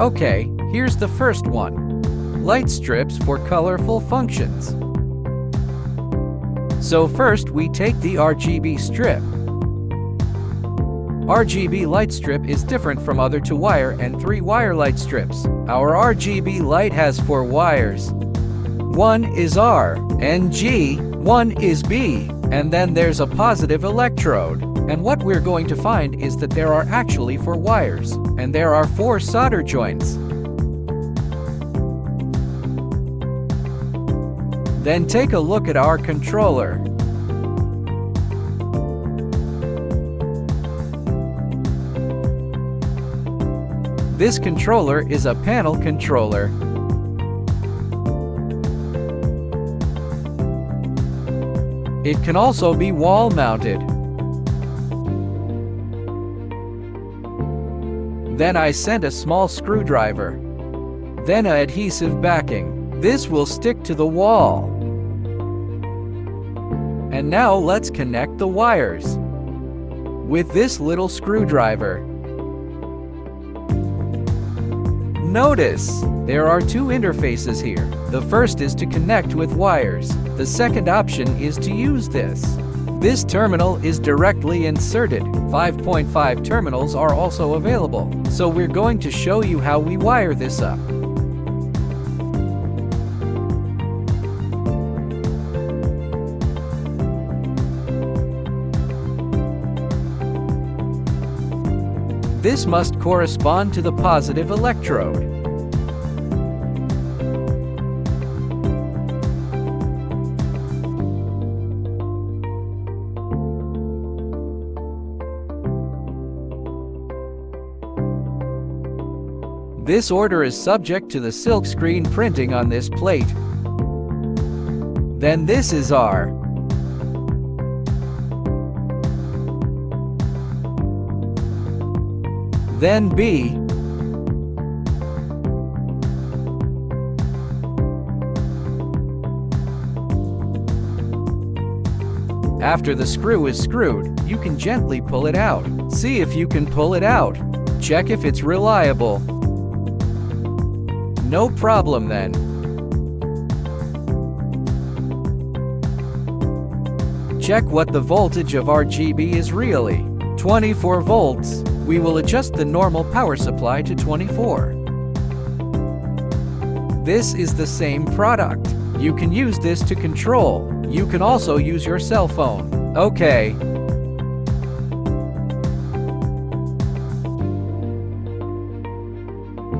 Okay, here's the first one. Light strips for colorful functions. So first we take the RGB strip. RGB light strip is different from other 2-wire and 3-wire light strips. Our RGB light has 4 wires. One is R and G, one is B, and then there's a positive electrode. And what we're going to find is that there are actually 4 wires, and there are 4 solder joints. Then take a look at our controller. This controller is a panel controller. It can also be wall-mounted. Then I sent a small screwdriver. Then an adhesive backing. This will stick to the wall. And now let's connect the wires with this little screwdriver. Notice, there are 2 interfaces here. The first is to connect with wires. The second option is to use this. This terminal is directly inserted. 5.5 terminals are also available. So we're going to show you how we wire this up. This must correspond to the positive electrode. This order is subject to the silkscreen printing on this plate. Then this is R. Then B. After the screw is screwed, you can gently pull it out. See if you can pull it out. Check if it's reliable. No problem then. Check what the voltage of RGB is really. 24 volts. We will adjust the normal power supply to 24. This is the same product. You can use this to control. You can also use your cell phone. Okay.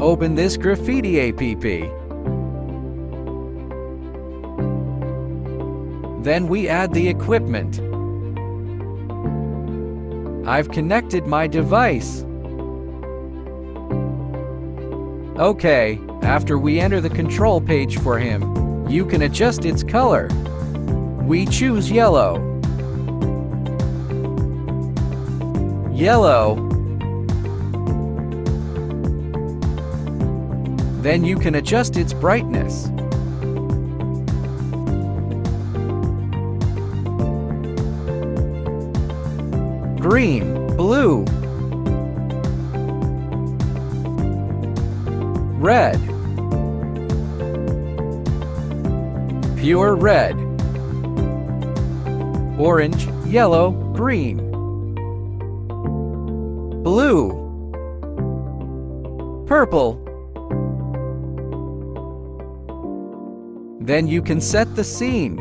Open this graffiti app. Then we add the equipment. I've connected my device. Okay, after we enter the control page for him, you can adjust its color. We choose yellow. Yellow. Then you can adjust its brightness. Green, blue, red, pure red, orange, yellow, green, blue, purple. Then you can set the scene.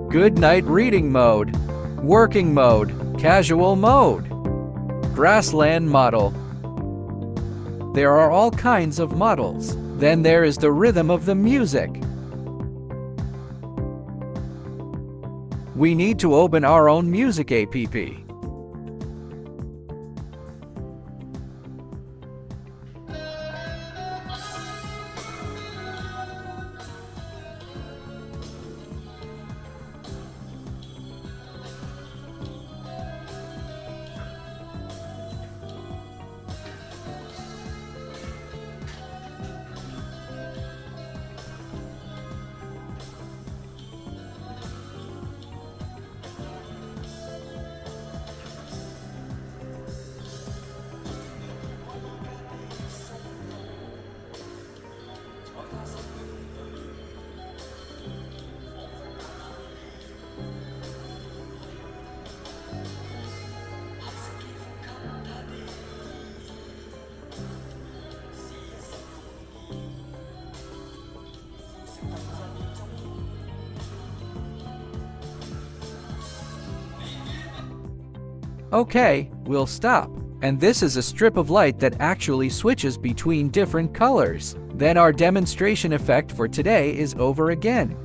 Good night reading mode, working mode, casual mode, grassland model. There are all kinds of models. Then there is the rhythm of the music. We need to open our own music app. Okay, we'll stop. And this is a strip of light that actually switches between different colors. Then our demonstration effect for today is over again.